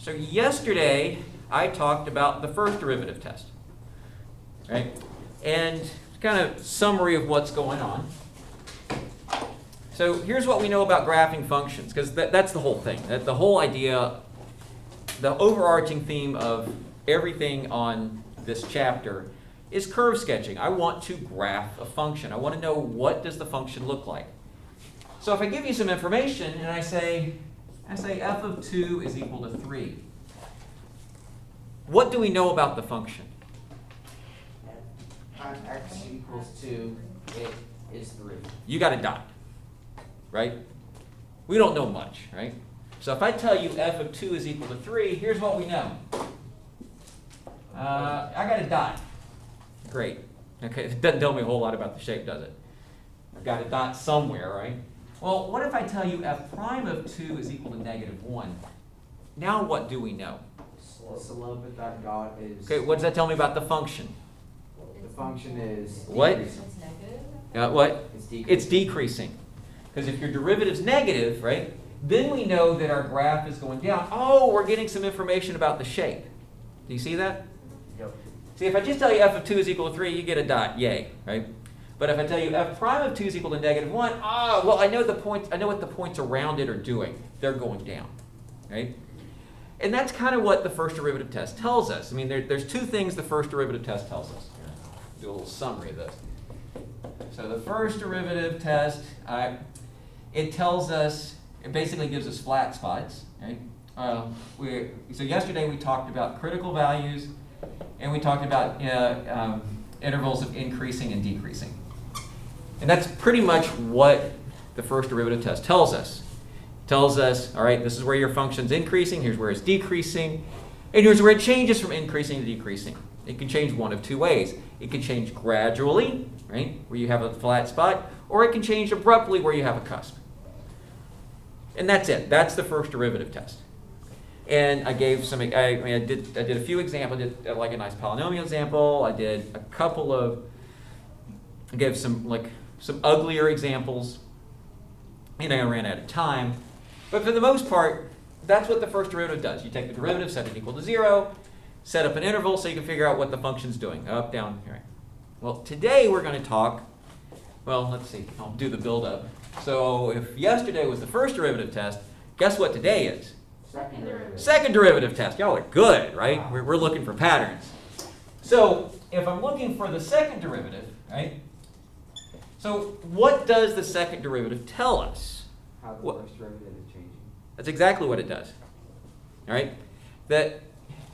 So yesterday, I talked about the first derivative test, right? And kind of summary of what's going on. So here's what we know about graphing functions, because that's the whole thing. The whole idea, the overarching theme of everything on this chapter is curve sketching. I want to graph a function. I want to know, what does the function look like? So if I give you some information and I say f of 2 is equal to 3, what do we know about the function? Times x equals 2, it is 3. You got a dot, right? We don't know much, right? So if I tell you f of 2 is equal to 3, here's what we know. I got a dot. Great. Okay, it doesn't tell me a whole lot about the shape, does it? I've got a dot somewhere, right? Well, what if I tell you f prime of 2 is equal to negative 1? Now what do we know? The slope of that dot is... Okay, what does that tell me about the function? The function is... What? decreasing. It's negative? What? It's decreasing. It's decreasing. Because if your derivative's negative, right, then we know that our graph is going down. Oh, we're getting some information about the shape. Do you see that? Yep. See, if I just tell you f of 2 is equal to 3, you get a dot, yay, right? But if I tell you f prime of 2 is equal to negative 1, well, I know the points, I know what the points around it are doing. They're going down, right? And that's kind of what the first derivative test tells us. I mean, there's two things the first derivative test tells us. Do a little summary of this. So the first derivative test, it tells us, it basically gives us flat spots, right? So yesterday we talked about critical values, and we talked about intervals of increasing and decreasing. And that's pretty much what the first derivative test tells us. It tells us, all right, this is where your function's increasing, here's where it's decreasing, and here's where it changes from increasing to decreasing. It can change one of two ways. It can change gradually, right, where you have a flat spot, or it can change abruptly where you have a cusp. And that's it. That's the first derivative test. And I gave some, I did a few examples. I did like a nice polynomial example. I did a couple of, I gave some uglier examples, and I ran out of time. But for the most part, that's what the first derivative does. You take the derivative, set it equal to 0, set up an interval so you can figure out what the function's doing, up, down, here. Well, today we're going to talk, well, let's see, I'll do the build-up. So if yesterday was the first derivative test, guess what today is? Second derivative. Second derivative test. Y'all are good, right? We're looking for patterns. So if I'm looking for the second derivative, right? So what does the second derivative tell us? How the What? first derivative is changing. That's exactly what it does. All right?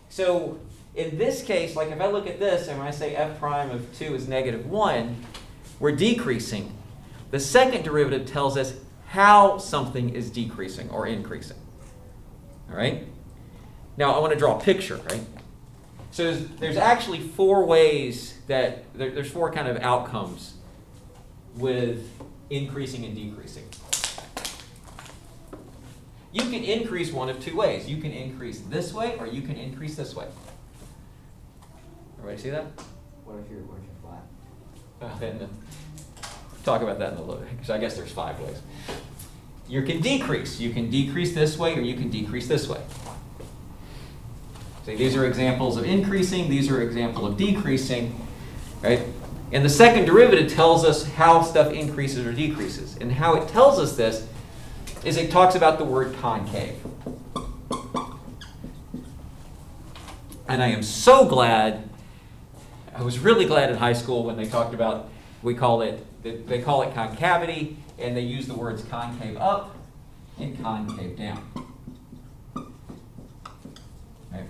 So in this case, like if I look at this and when I say f prime of 2 is negative 1, we're decreasing. The second derivative tells us how something is decreasing or increasing. All right? Now I want to draw a picture, right? So there's actually four ways that, there's four kind of outcomes with increasing and decreasing. You can increase one of two ways. You can increase this way or you can increase this way. Everybody see that? What if you're flat? Then talk about that in a little bit, because I guess there's 5 ways. You can decrease. You can decrease this way or you can decrease this way. So these are examples of increasing. These are examples of decreasing, right? And the second derivative tells us how stuff increases or decreases. And how it tells us this is it talks about the word concave. And I am so glad, I was really glad in high school when they talked about, they call it concavity, and they use the words concave up and concave down. Right?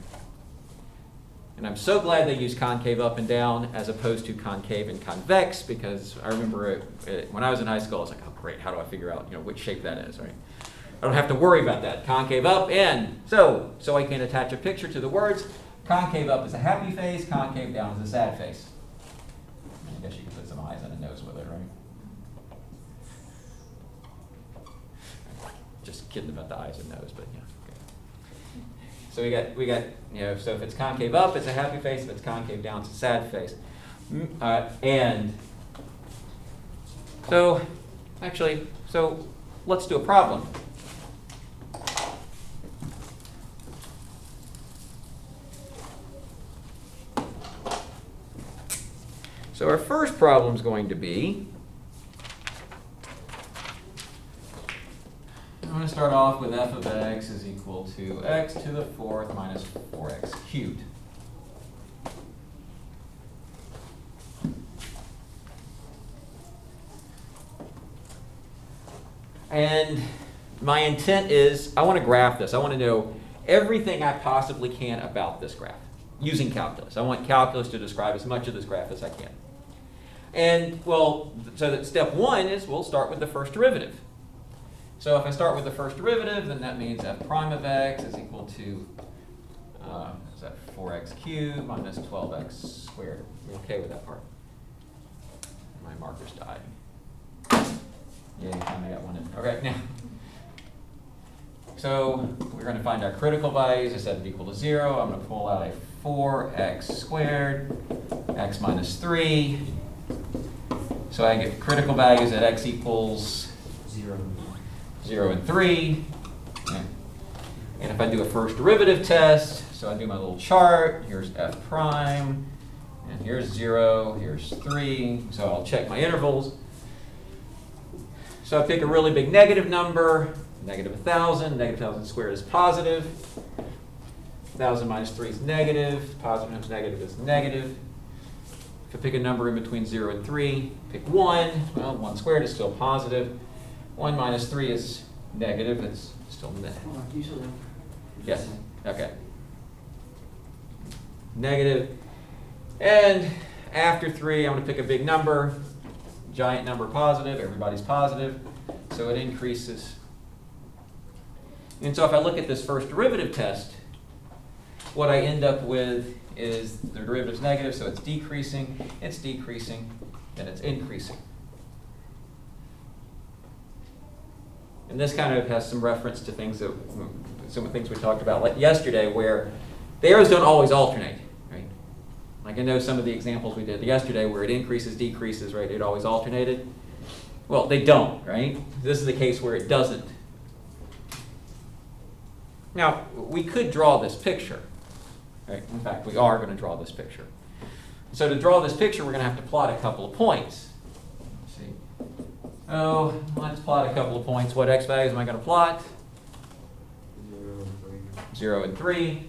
And I'm so glad they use concave up and down as opposed to concave and convex, because I remember when I was in high school, I was like, oh great, how do I figure out which shape that is, right? I don't have to worry about that. Concave up and so I can attach a picture to the words. Concave up is a happy face, concave down is a sad face. I guess you can put some eyes and a nose with it, right? Just kidding about the eyes and nose, but yeah. Okay. So we got so if it's concave up, it's a happy face. If it's concave down, it's a sad face. And so let's do a problem. So our first problem is going to be, I'm going to start off with f of x is equal to x to the fourth minus 4x cubed. And my intent is, I want to graph this. I want to know everything I possibly can about this graph using calculus. I want calculus to describe as much of this graph as I can. And, well, so that step one is we'll start with the first derivative. So if I start with the first derivative, then that means f prime of x is equal to, is that 4x cubed minus 12x squared. You okay with that part? My marker's dying. Yeah, you finally got one in. Okay, now. So we're going to find our critical values. I set it equal to 0. I'm going to pull out a 4x squared, x minus 3. So I get critical values at x equals 0 and 3. And if I do a first derivative test, so I do my little chart, here's f prime, and here's 0, here's 3. So I'll check my intervals. So I pick a really big negative number, negative 1,000. Negative 1,000 squared is positive. 1,000 minus 3 is negative. Positive times negative is negative. If I pick a number in between 0 and 3, pick 1. Well, 1 squared is still positive. 1 minus 3 is negative. It's still negative. Yes. Okay. Negative. And after 3, I'm going to pick a big number. Giant number positive. Everybody's positive. So it increases. And so if I look at this first derivative test, what I end up with is the derivative's negative, so it's decreasing, and it's increasing. And this kind of has some reference to things that, some of the things we talked about like yesterday, where the arrows don't always alternate, right? Like I know some of the examples we did yesterday where it increases, decreases, right? It always alternated. Well, they don't, right? This is the case where it doesn't. Now, we could draw this picture, right? In fact, we are going to draw this picture. So to draw this picture, we're going to have to plot a couple of points. Let's see. Oh, let's plot a couple of points. What x values am I going to plot? 0 and 3.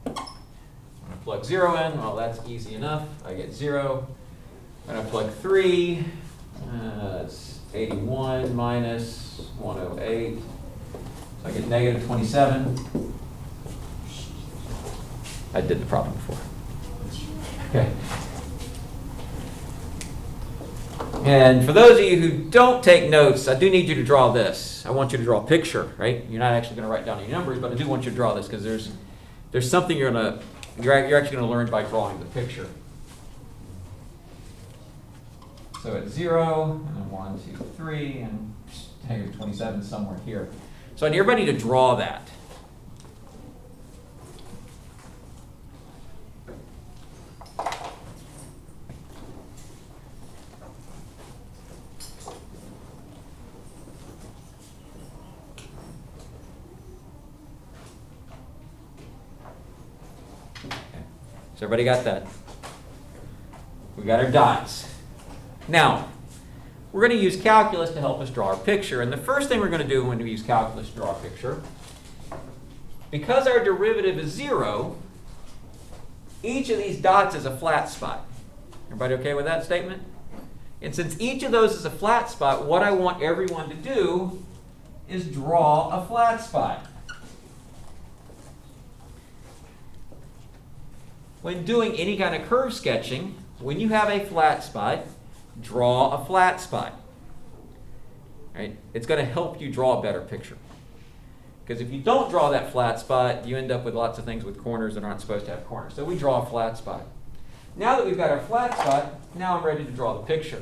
I'm going to plug 0 in. Well, that's easy enough. I get 0. I'm going to plug 3. That's 81 minus 108. So I get negative 27. I did the problem before. Okay. And for those of you who don't take notes, I do need you to draw this. I want you to draw a picture, right? You're not actually going to write down any numbers, but I do want you to draw this because there's something you're actually going to learn by drawing the picture. So it's 0, and then 1, 2, 3, and negative 27 somewhere here. So I need everybody to draw that. So everybody got that? We got our dots. Now, we're going to use calculus to help us draw our picture. And the first thing we're going to do when we use calculus to draw a picture, because our derivative is 0, each of these dots is a flat spot. Everybody okay with that statement? And since each of those is a flat spot, what I want everyone to do is draw a flat spot. When doing any kind of curve sketching, when you have a flat spot, draw a flat spot. Right? It's going to help you draw a better picture. Because if you don't draw that flat spot, you end up with lots of things with corners that aren't supposed to have corners. So we draw a flat spot. Now that we've got our flat spot, now I'm ready to draw the picture.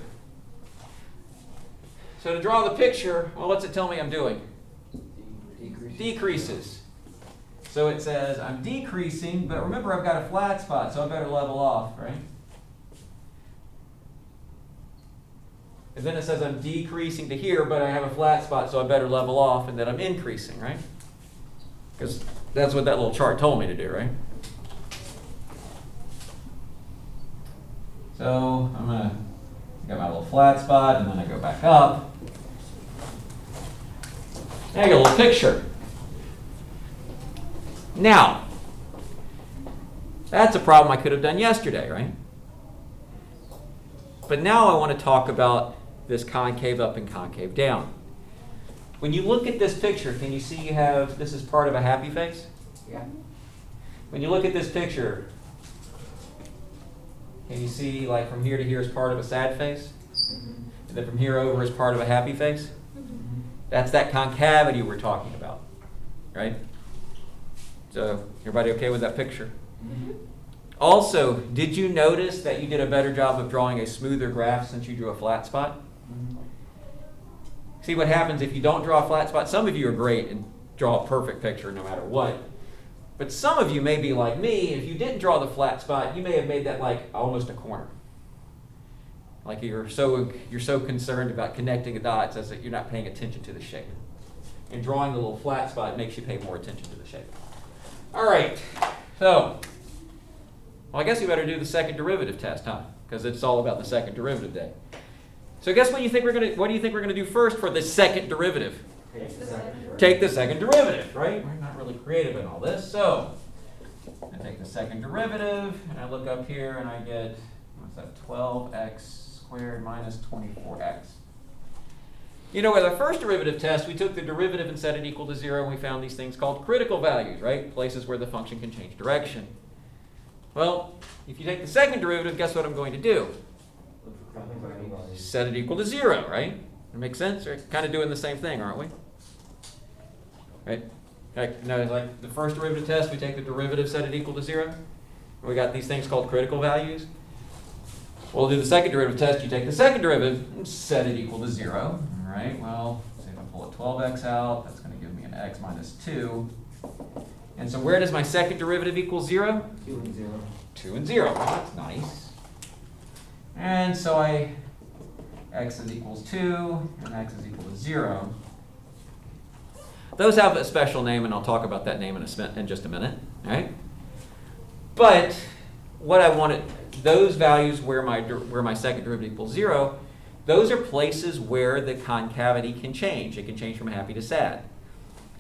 So to draw the picture, well, what's it tell me I'm doing? Decreases. So it says I'm decreasing, but remember I've got a flat spot, so I better level off, right? And then it says I'm decreasing to here, but I have a flat spot, so I better level off, and then I'm increasing, right? Because that's what that little chart told me to do, right? So I'm going to get my little flat spot, and then I go back up. And I get a little picture. Now, that's a problem I could have done yesterday, right? But now I want to talk about this concave up and concave down. When you look at this picture, can you see you have, this is part of a happy face? Yeah. When you look at this picture, can you see like from here to here is part of a sad face? And then from here over is part of a happy face? That's that concavity we're talking about, right? So, everybody okay with that picture? Also, did you notice that you did a better job of drawing a smoother graph since you drew a flat spot? See what happens if you don't draw a flat spot? Some of you are great and draw a perfect picture no matter what. But some of you may be like me. If you didn't draw the flat spot, you may have made that like almost a corner. Like you're so concerned about connecting the dots as that you're not paying attention to the shape. And drawing the little flat spot makes you pay more attention to the shape. All right, so, well, I guess we better do the second derivative test, huh? Because it's all about the second derivative day. So guess what do you think we're gonna do first for the second derivative? Take the second derivative, right? We're not really creative in all this. So I take the second derivative and I look up here and I get, what's that, 12x squared minus 24x. You know, with our first derivative test, we took the derivative and set it equal to 0, and we found these things called critical values, right? Places where the function can change direction. Well, if you take the second derivative, guess what I'm going to do? Set it equal to 0, right? That makes sense? We're kind of doing the same thing, aren't we? Right? Like the first derivative test, we take the derivative, set it equal to 0. We got these things called critical values. We'll do the second derivative test. You take the second derivative and set it equal to 0. All right, well, say if I pull a 12x out, that's going to give me an x minus 2. And so where does my second derivative equal 0? 2 and 0. 2 and 0. Well, that's nice. And so x is equals 2, and x is equal to 0. Those have a special name, and I'll talk about that name in just a minute. All right? But what I wanted, those values where my second derivative equals 0, those are places where the concavity can change. It can change from happy to sad.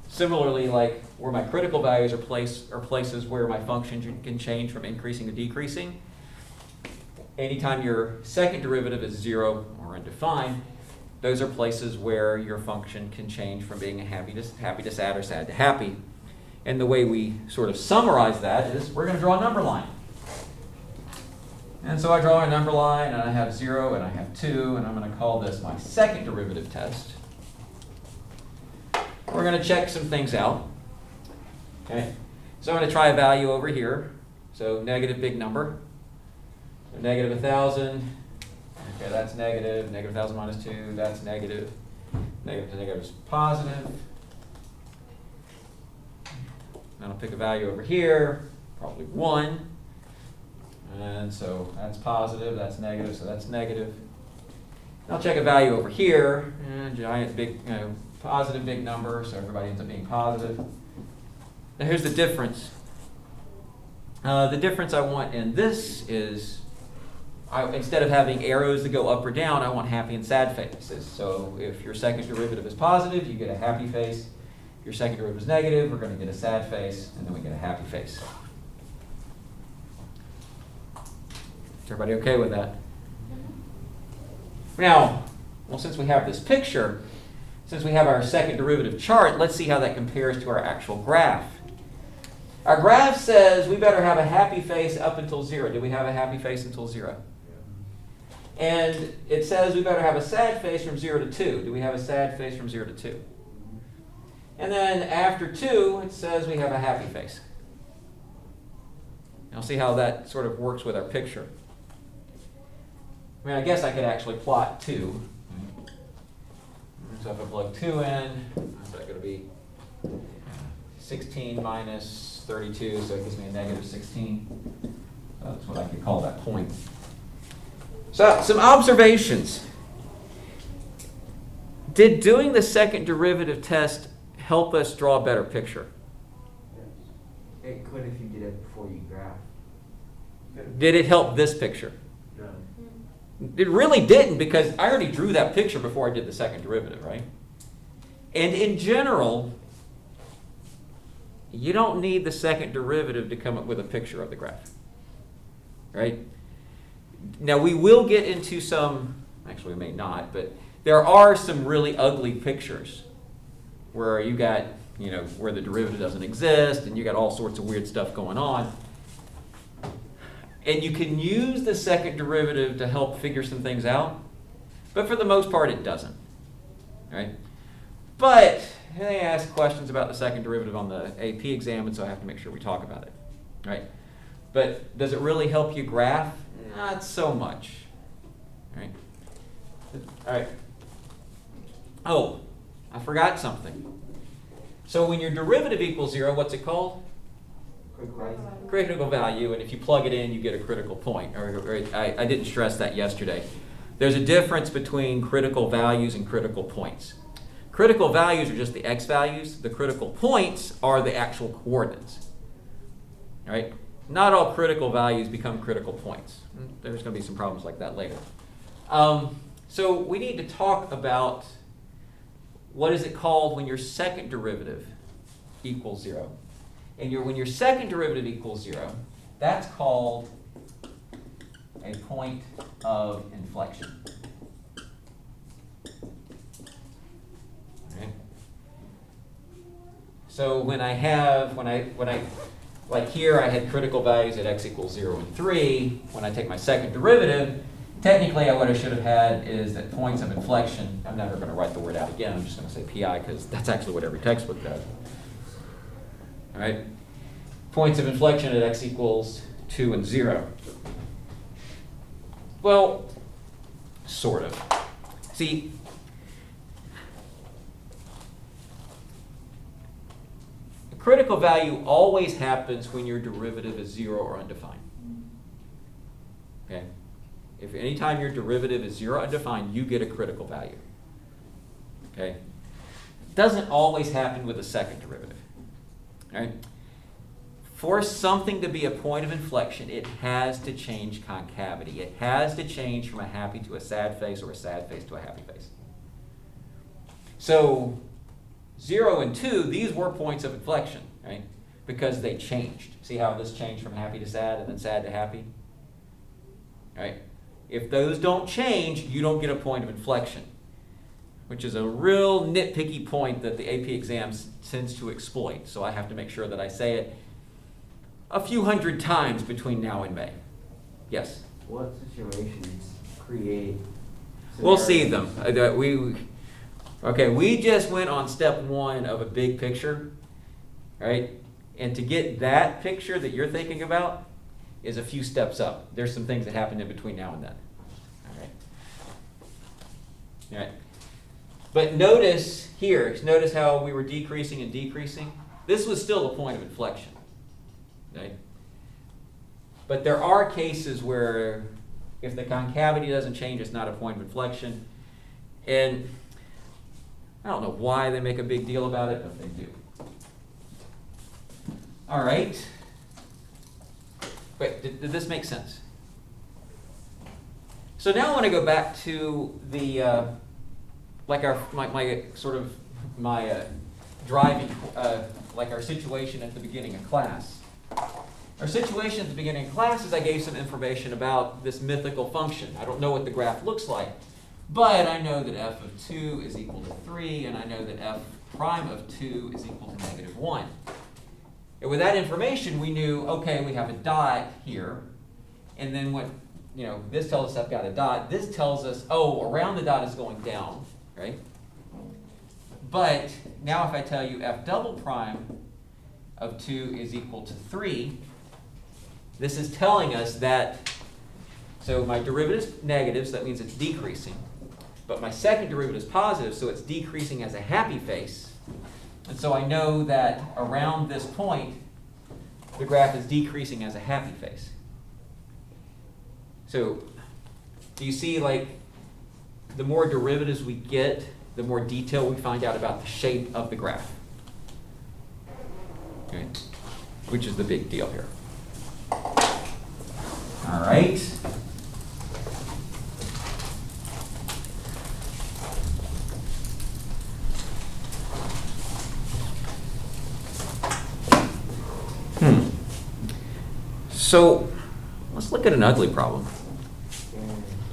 Similarly, like where my critical values are places where my function can change from increasing to decreasing. Anytime your second derivative is 0 or undefined, those are places where your function can change from being happy to sad or sad to happy. And the way we sort of summarize that is we're going to draw a number line. And so I draw a number line, and I have 0, and I have 2, and I'm going to call this my second derivative test. We're going to check some things out. Okay, so I'm going to try a value over here. So negative big number. So negative 1,000. Okay, that's negative. Negative 1,000 minus 2, that's negative. Negative to negative is positive. Then I'll pick a value over here, probably 1. And so that's positive, that's negative, so that's negative. I'll check a value over here, and giant big, positive big number, so everybody ends up being positive. Now here's the difference. The difference I want in this is, instead of having arrows that go up or down, I want happy and sad faces. So if your second derivative is positive, you get a happy face. If your second derivative is negative, we're going to get a sad face, and then we get a happy face. Is everybody okay with that? Now, well, since we have this picture, since we have our second derivative chart, let's see how that compares to our actual graph. Our graph says we better have a happy face up until 0. Do we have a happy face until 0? And it says we better have a sad face from 0 to 2. Do we have a sad face from 0 to 2? And then after 2, it says we have a happy face. Now see how that sort of works with our picture. I mean, I guess I could actually plot 2. So if I plug 2 in, what's that going to be? 16 minus 32, so it gives me a negative 16. That's what I could call that point. So, some observations. Did doing the second derivative test help us draw a better picture? It could if you did it before you graph. Did it help this picture? No. It really didn't, because I already drew that picture before I did the second derivative, right? And in general, you don't need the second derivative to come up with a picture of the graph, right? Now we will get into some, actually we may not, but there are some really ugly pictures where you got, where the derivative doesn't exist and you got all sorts of weird stuff going on. And you can use the second derivative to help figure some things out, but for the most part it doesn't, right? But they ask questions about the second derivative on the AP exam, and so I have to make sure we talk about it, right? But does it really help you graph? Not so much, right? All right. Oh, I forgot something. So when your derivative equals 0, what's it called? Critical value, and if you plug it in, you get a critical point. I didn't stress that yesterday. There's a difference between critical values and critical points. Critical values are just the x values. The critical points are the actual coordinates. All right? Not all critical values become critical points. There's going to be some problems like that later. So we need to talk about what is it called when your second derivative equals 0. And when your second derivative equals 0, that's called a point of inflection. Okay. So like here I had critical values at x equals 0 and 3. When I take my second derivative, technically what I should have had is that points of inflection. I'm never going to write the word out again. I'm just going to say PI because that's actually what every textbook does. All right, points of inflection at x equals 2 and 0. Well, sort of. See, a critical value always happens when your derivative is 0 or undefined. Okay? If anytime your derivative is 0 or undefined, you get a critical value. Okay? It doesn't always happen with a second derivative. Right? For something to be a point of inflection, it has to change concavity. It has to change from a happy to a sad face or a sad face to a happy face. So 0 and 2, these were points of inflection, right? Because they changed. See how this changed from happy to sad and then sad to happy? Right? If those don't change, you don't get a point of inflection, which is a real nitpicky point that the AP exam tends to exploit. So I have to make sure that I say it a few hundred times between now and May. Yes? What situations create We'll see them. We just went on step 1 of a big picture, right? And to get that picture that you're thinking about is a few steps up. There's some things that happen in between now and then. All right. But notice how we were decreasing and decreasing? This was still a point of inflection. Okay? But there are cases where if the concavity doesn't change, it's not a point of inflection. And I don't know why they make a big deal about it, but they do. All right. Wait, did this make sense? So now I want to go back to the driving, like our situation at the beginning of class. Our situation at the beginning of class is I gave some information about this mythical function. I don't know what the graph looks like, but I know that f of 2 is equal to 3, and I know that f prime of 2 is equal to negative 1. And with that information, we knew, okay, we have a dot here, and then this tells us I've got a dot. This tells us, around the dot is going down, right? But now if I tell you f double prime of 2 is equal to 3, this is telling us that, so my derivative is negative, so that means it's decreasing. But my second derivative is positive, so it's decreasing as a happy face. And so I know that around this point, the graph is decreasing as a happy face. So do you see, the more derivatives we get, the more detail we find out about the shape of the graph. Okay? Which is the big deal here. All right. So let's look at an ugly problem.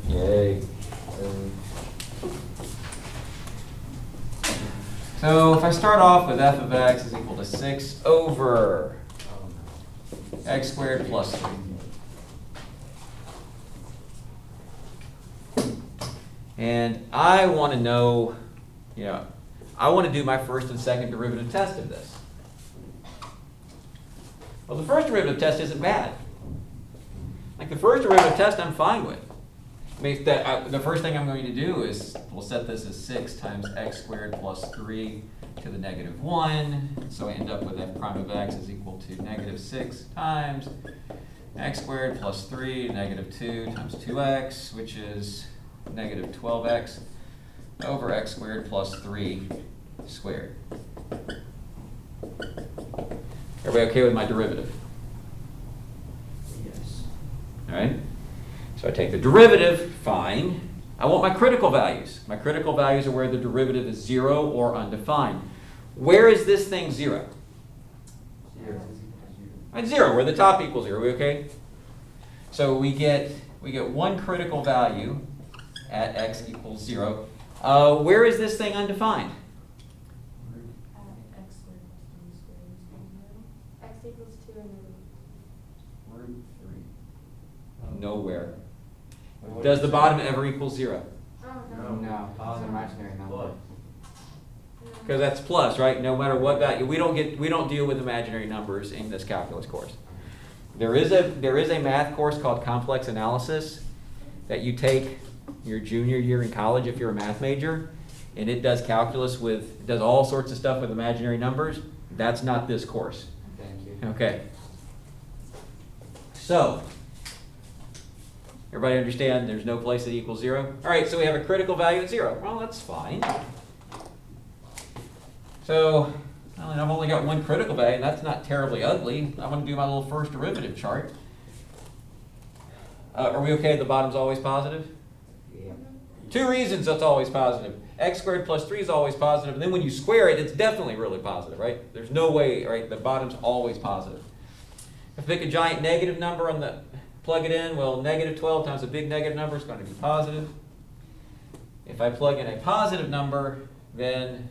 Yay. So if I start off with f of x is equal to 6 over x squared plus 3. And I want to know, I want to do my first and second derivative test of this. Well, the first derivative test isn't bad. Like the first derivative test I'm fine with. I mean, the first thing I'm going to do is, we'll set this as 6 times x squared plus 3 to the negative 1. So I end up with f prime of x is equal to negative 6 times x squared plus 3 to negative 2 times 2x, which is negative 12x over x squared plus 3 squared. Everybody okay with my derivative? Yes. All right? So I take the derivative, fine. I want my critical values. My critical values are where the derivative is 0 or undefined. Where is this thing 0? 0. At 0, where the top equals 0. Are we okay? So we get one critical value at x equals 0. Where is this thing undefined? X squared plus 3 squared is 0. X equals 2 and then Root 3. Nowhere. Does the bottom ever equal 0? oh no. No, it's an imaginary number. Because that's plus, right? No matter what value, we don't deal with imaginary numbers in this calculus course. There is a math course called complex analysis that you take your junior year in college if you're a math major, and it does calculus it does all sorts of stuff with imaginary numbers. That's not this course. Thank you. Okay. So, everybody understand there's no place that equals 0? All right, so we have a critical value at 0. Well, that's fine. So, I've only got one critical value, and that's not terribly ugly. I want to do my little first derivative chart. Are we okay? The bottom's always positive? Yeah. 2 reasons that's always positive. X squared plus 3 is always positive, and then when you square it, it's definitely really positive, right? There's no way, right? The bottom's always positive. If I pick a giant negative number plug it in, well, negative 12 times a big negative number is going to be positive. If I plug in a positive number, then,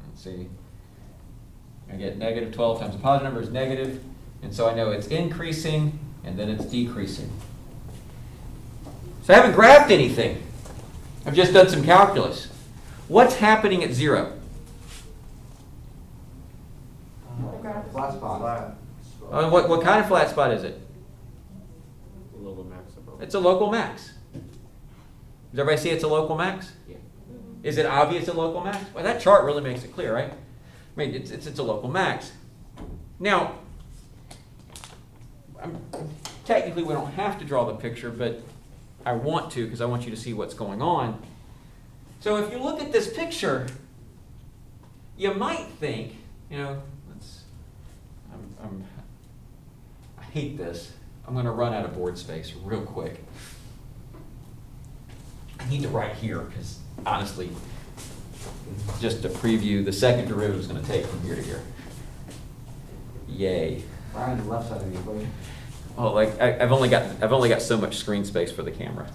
let's see, I get negative 12 times a positive number is negative, and so I know it's increasing, and then it's decreasing. So I haven't graphed anything. I've just done some calculus. What's happening at 0? Flat spot. What kind of flat spot is it? It's a local max. Does everybody see it's a local max? Yeah. Is it obvious a local max? Well, that chart really makes it clear, right? I mean, it's a local max. Now, technically we don't have to draw the picture, but I want to because I want you to see what's going on. So if you look at this picture, you might think, I hate this. I'm going to run out of board space real quick. I need to write here because, honestly, just to preview, the second derivative is going to take from here to here. Yay. Right on the left side of the equation. Oh, like I've only got so much screen space for the camera.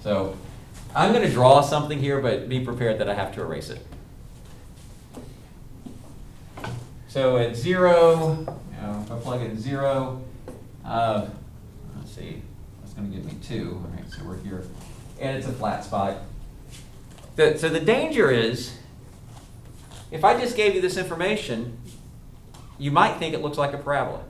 So I'm going to draw something here, but be prepared that I have to erase it. So at 0, if I plug in 0, let's see, that's going to give me 2. All right, so we're here, and it's a flat spot. So the danger is, if I just gave you this information, you might think it looks like a parabola.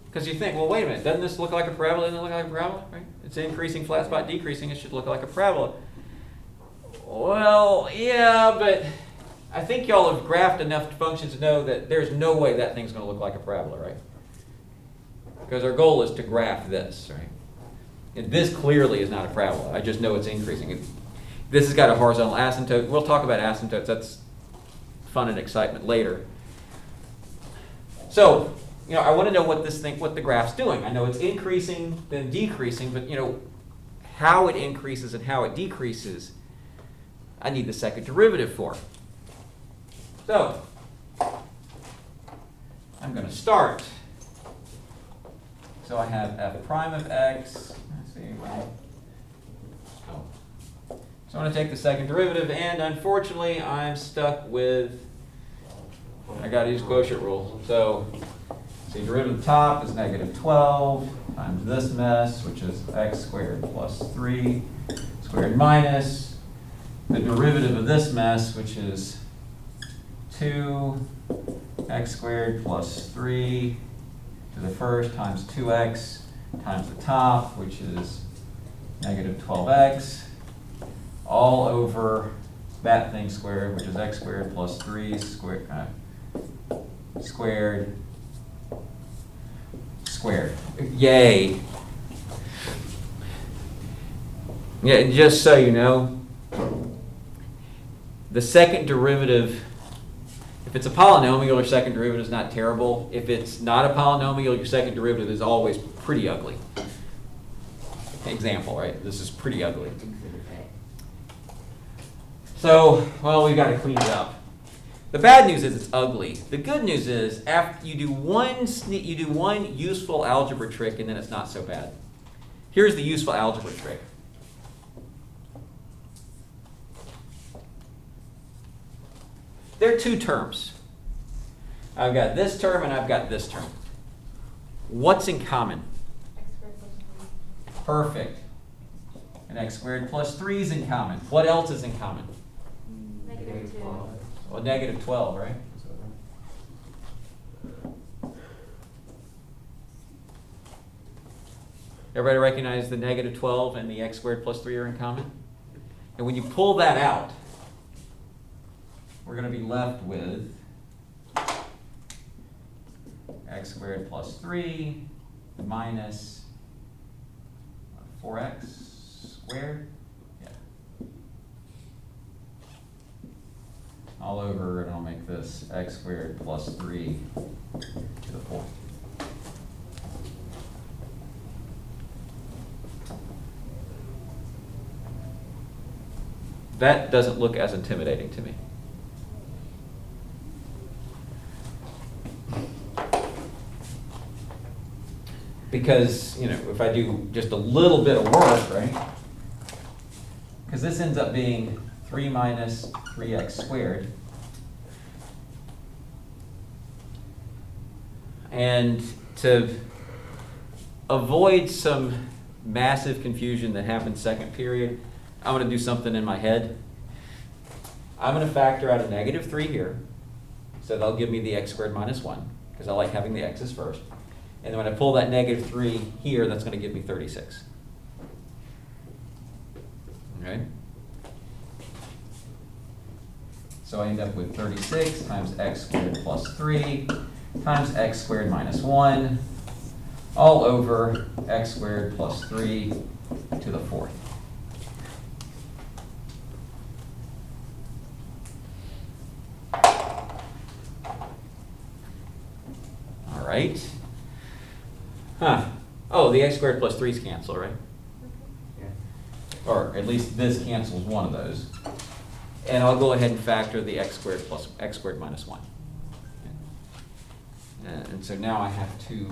Because you think, well, wait a minute, doesn't this look like a parabola? Doesn't it look like a parabola? Right? It's increasing, flat spot, decreasing. It should look like a parabola. Well, yeah, but I think y'all have graphed enough functions to know that there's no way that thing's going to look like a parabola, right? Because our goal is to graph this, right? And this clearly is not a parabola. I just know it's increasing. This has got a horizontal asymptote. We'll talk about asymptotes. That's fun and excitement later. So, I want to know what the graph's doing. I know it's increasing, then decreasing, but how it increases and how it decreases, I need the second derivative for. So, I'm going to start. So I have f prime of x. Let's see. Oh. So I'm going to take the second derivative, and unfortunately, I'm stuck with, I got to use quotient rule. So, see, derivative of the top is negative 12 times this mess, which is x squared plus 3 squared minus the derivative of this mess, which is 2x squared plus 3 to the first times 2x times the top, which is negative 12x, all over that thing squared, which is x squared plus 3 squared, squared. Yay. Yeah, just so you know, the second derivative, if it's a polynomial, your second derivative is not terrible. If it's not a polynomial, your second derivative is always pretty ugly. Example, right? This is pretty ugly. So, well, we've got to clean it up. The bad news is it's ugly. The good news is after you do one useful algebra trick, and then it's not so bad. Here's the useful algebra trick. There are two terms. I've got this term and I've got this term. What's in common? X squared plus 3. Perfect. And x squared plus 3 is in common. What else is in common? Negative 2. Well, negative 12, right? Everybody recognize the negative 12 and the x squared plus 3 are in common? And when you pull that out, we're going to be left with x squared plus 3 minus 4x squared. Yeah. All over, and I'll make this x squared plus 3 to the 4th. That doesn't look as intimidating to me. Because, you know, if I do just a little bit of work, right? Because this ends up being 3 minus 3x squared. And to avoid some massive confusion that happened second period, I'm going to do something in my head. I'm going to factor out a negative 3 here. So that'll give me the x squared minus 1, because I like having the x's first. And then when I pull that negative 3 here, that's going to give me 36. Okay? So I end up with 36 times x squared plus 3 times x squared minus 1 all over x squared plus 3 to the 4th. All right. Huh. Oh, the x squared plus 3's cancel, right? Yeah. Or at least this cancels one of those. And I'll go ahead and factor the x squared plus x squared minus 1. And so now I have to...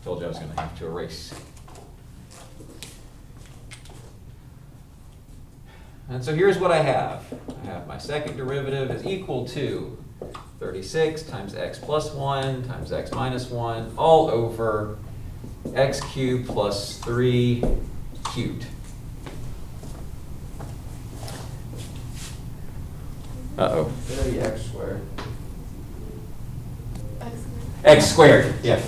Told you I was going to have to erase. And so here's what I have. I have my second derivative is equal to 36 times x plus 1 times x minus 1 all over x cubed plus 3 cubed. Uh-oh. 30x squared. X squared. X squared, yeah.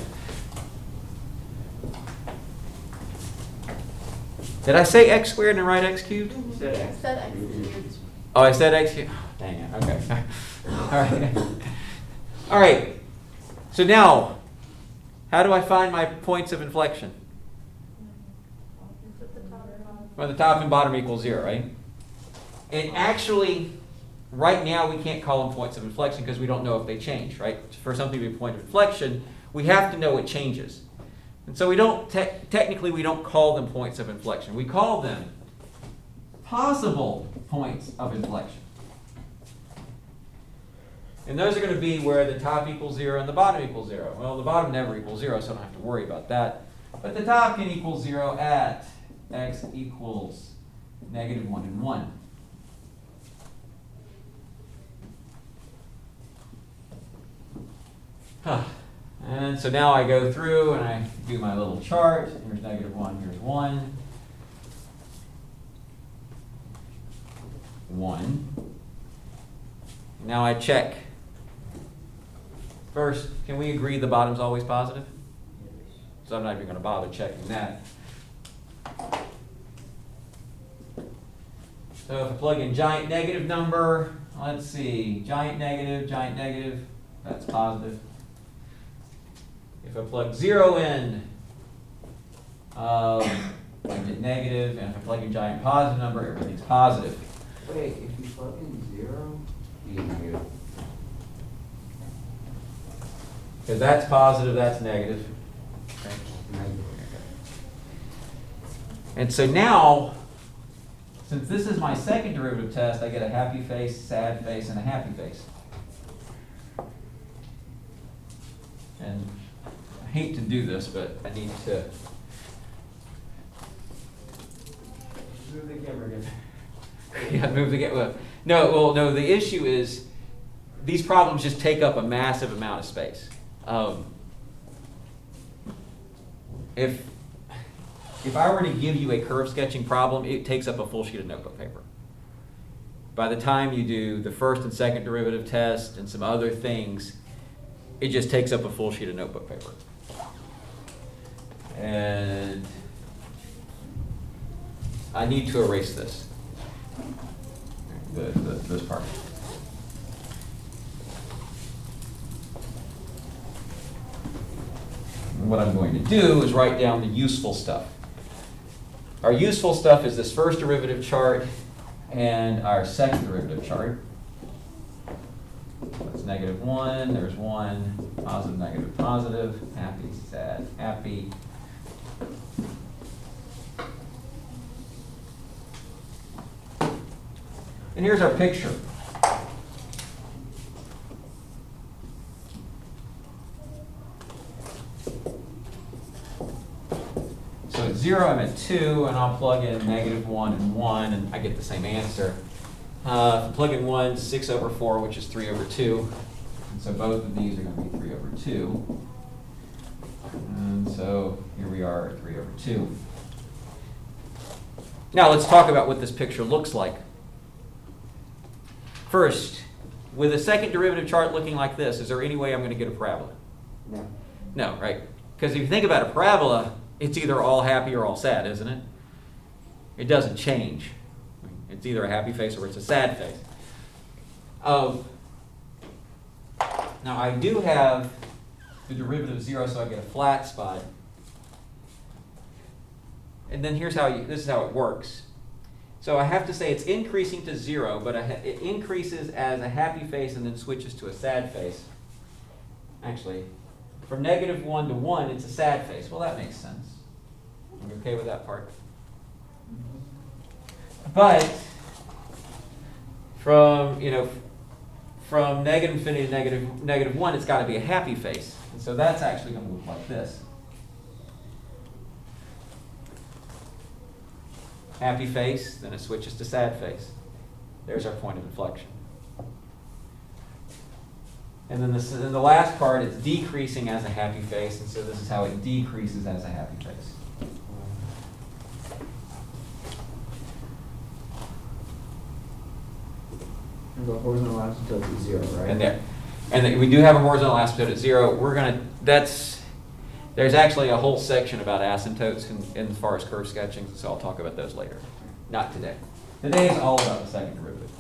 Did I say x squared and write x cubed? Mhm. Said X. Said X cubed. Oh, I said x cubed? Oh, dang it, okay. All right. All right. So now, how do I find my points of inflection? You put the top and bottom. Well, the top and bottom equals 0, right? And actually, right now we can't call them points of inflection because we don't know if they change, right? For something to be a point of inflection, we have to know it changes. And so we don't, technically we don't call them points of inflection. We call them possible points of inflection. And those are going to be where the top equals 0 and the bottom equals 0. Well, the bottom never equals 0, so I don't have to worry about that. But the top can equal 0 at x equals negative 1 and 1. And so now I go through and I do my little chart. Here's negative 1, here's 1. 1. Now I check. First, can we agree the bottom's always positive? So I'm not even going to bother checking that. So if I plug in giant negative number, let's see, giant negative, that's positive. If I plug 0 in, I get negative, and if I plug in giant positive number, everything's positive. Wait, if you plug in 0, you get negative. Because that's positive, that's negative. And so now, since this is my second derivative test, I get a happy face, sad face, and a happy face. And I hate to do this, but I need to move the camera again. Yeah, move the camera. No, the issue is these problems just take up a massive amount of space. If I were to give you a curve sketching problem, it takes up a full sheet of notebook paper. By the time you do the first and second derivative test and some other things, it just takes up a full sheet of notebook paper. And I need to erase this, this part. And what I'm going to do is write down the useful stuff. Our useful stuff is this first derivative chart and our second derivative chart. So it's negative 1, there's 1, positive, negative, positive, happy, sad, happy. And here's our picture. So at 0, I'm at 2, and I'll plug in negative 1 and 1, and I get the same answer. Plug in 1, 6 over 4, which is 3 over 2. And so both of these are going to be 3 over 2. And so here we are at 3 over 2. Now let's talk about what this picture looks like. First, with a second derivative chart looking like this, is there any way I'm going to get a parabola? No. No, right? Because if you think about a parabola, it's either all happy or all sad, isn't it? It doesn't change. It's either a happy face or it's a sad face. Now I do have the derivative of 0, so I get a flat spot. And then here's this is how it works. So I have to say it's increasing to 0, but it increases as a happy face and then switches to a sad face. Actually, from negative 1 to 1, it's a sad face. Well, that makes sense. Are you okay with that part? But from negative infinity to negative 1, it's got to be a happy face. And so that's actually going to look like this. Happy face, then it switches to sad face. There's our point of inflection. And then in the last part, it's decreasing as a happy face, and so this is how it decreases as a happy face. And the horizontal asymptote is 0, right? And we do have a horizontal asymptote at 0. There's actually a whole section about asymptotes in as far as curve sketching, so I'll talk about those later. Not today. Today is all about the second derivative.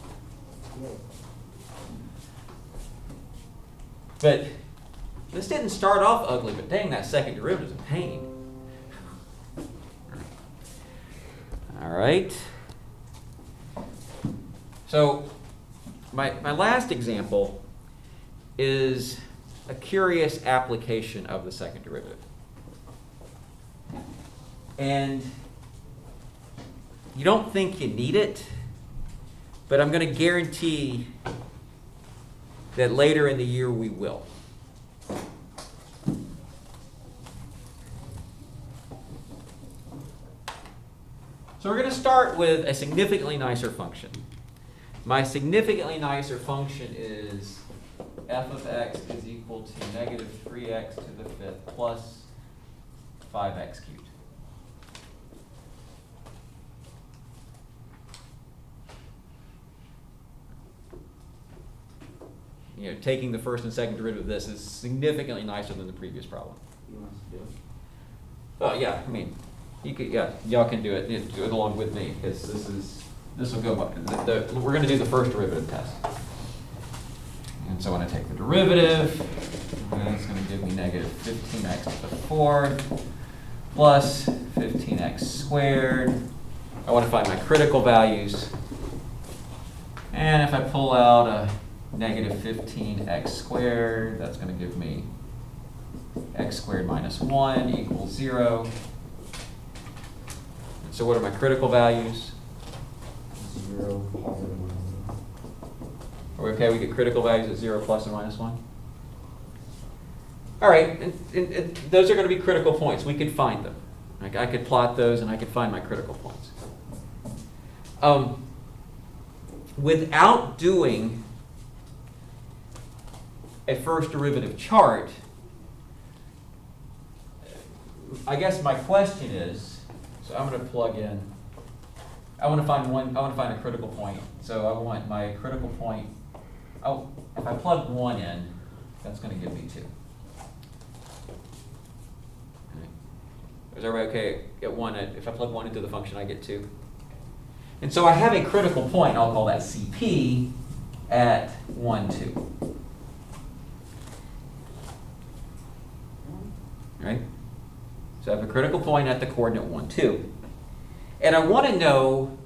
But this didn't start off ugly, but dang, that second derivative is a pain. All right. So my last example is a curious application of the second derivative. And you don't think you need it, but I'm going to guarantee that later in the year we will. So we're going to start with a significantly nicer function. My significantly nicer function is f of x is equal to negative 3x to the fifth plus 5x cubed. You know, taking the first and second derivative of this is significantly nicer than the previous problem. You want us to do it? Oh yeah, I mean, you could, yeah, y'all can do it. Do it along with me because this will go. We're going to do the first derivative test, and so when I take the derivative, it's going to give me negative 15x to the fourth plus 15x squared. I want to find my critical values, and if I pull out a negative 15x squared, that's going to give me x squared minus 1 equals 0. So what are my critical values? 0, positive 1. Are we okay? We get critical values at 0, plus, and minus 1? All right, and those are going to be critical points. We could find them. Like I could plot those, and I could find my critical points. Without doing a first derivative chart, I guess my question is, so I'm going to plug in, I want to find a critical point. So I want my critical point, oh, if I plug 1 in, that's going to give me 2. Is everybody okay? Get 1, if I plug 1 into the function, I get 2. And so I have a critical point, I'll call that CP, at 1, 2. Right? So I have a critical point at the coordinate 1, 2. And I want to know,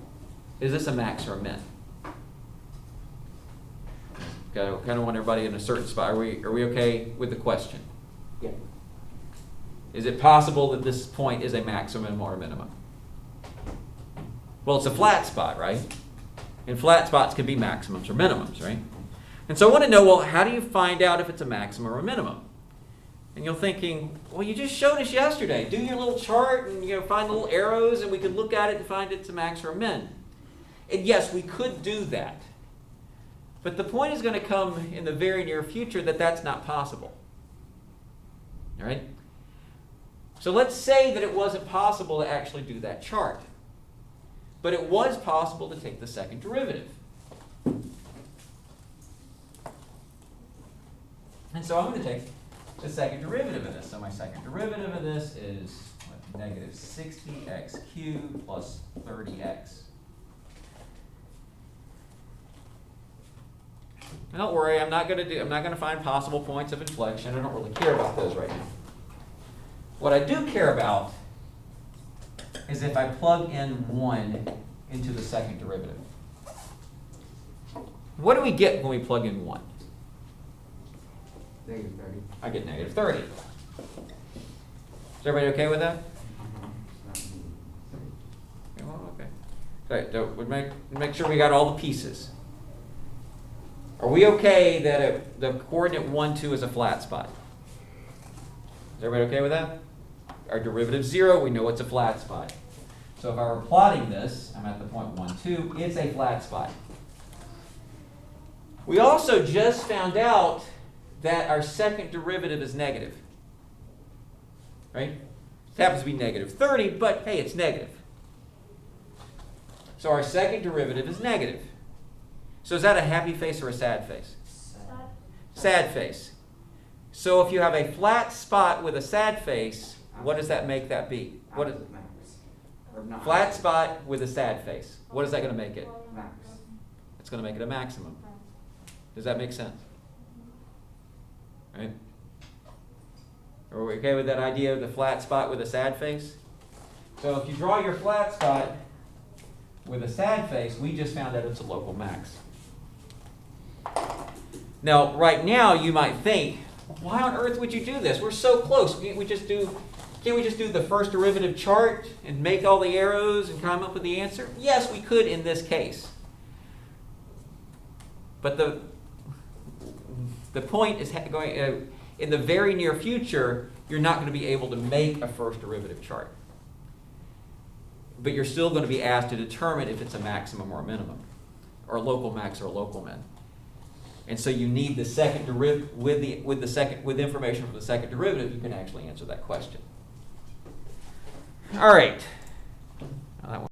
is this a max or a min? Okay, I kind of want everybody in a certain spot. Are we okay with the question? Yeah. Is it possible that this point is a maximum or a minimum? Well, it's a flat spot, right? And flat spots can be maximums or minimums, right? And so I want to know, well, how do you find out if it's a maximum or a minimum? And you're thinking, well, you just showed us yesterday. Do your little chart and find the little arrows, and we could look at it and find it's a max or a min. And yes, we could do that. But the point is going to come in the very near future that that's not possible. All right? So let's say that it wasn't possible to actually do that chart. But it was possible to take the second derivative. And so I'm going to take the second derivative of this. So my second derivative of this is negative 60x cubed plus 30x. And don't worry, I'm not going to find possible points of inflection. I don't really care about those right now. What I do care about is if I plug in 1 into the second derivative. What do we get when we plug in 1? Negative 30. I get negative 30. Is everybody okay with that? Okay, well, okay. So we make sure we got all the pieces. Are we okay that the coordinate 1, 2 is a flat spot? Is everybody okay with that? Our derivative 0, we know it's a flat spot. So if I were plotting this, I'm at the point 1, 2, it's a flat spot. We also just found out that our second derivative is negative. Right? It happens to be negative 30, but hey, it's negative. So our second derivative is negative. So is that a happy face or a sad face? Sad face. So if you have a flat spot with a sad face, what does that make that be? What is flat spot with a sad face? What is that going to make it? Max. It's going to make it a maximum. Does that make sense? Right? Are we okay with that idea of the flat spot with a sad face? So if you draw your flat spot with a sad face, we just found out it's a local max. Now, right now, you might think, why on earth would you do this? We're so close. We just do Can't we just do the first derivative chart and make all the arrows and come up with the answer? Yes, we could in this case. But the point is going in the very near future, you're not going to be able to make a first derivative chart. But you're still going to be asked to determine if it's a maximum or a minimum, or a local max or a local min. And so you need the second derivative with information from the second derivative, you can actually answer that question. All right.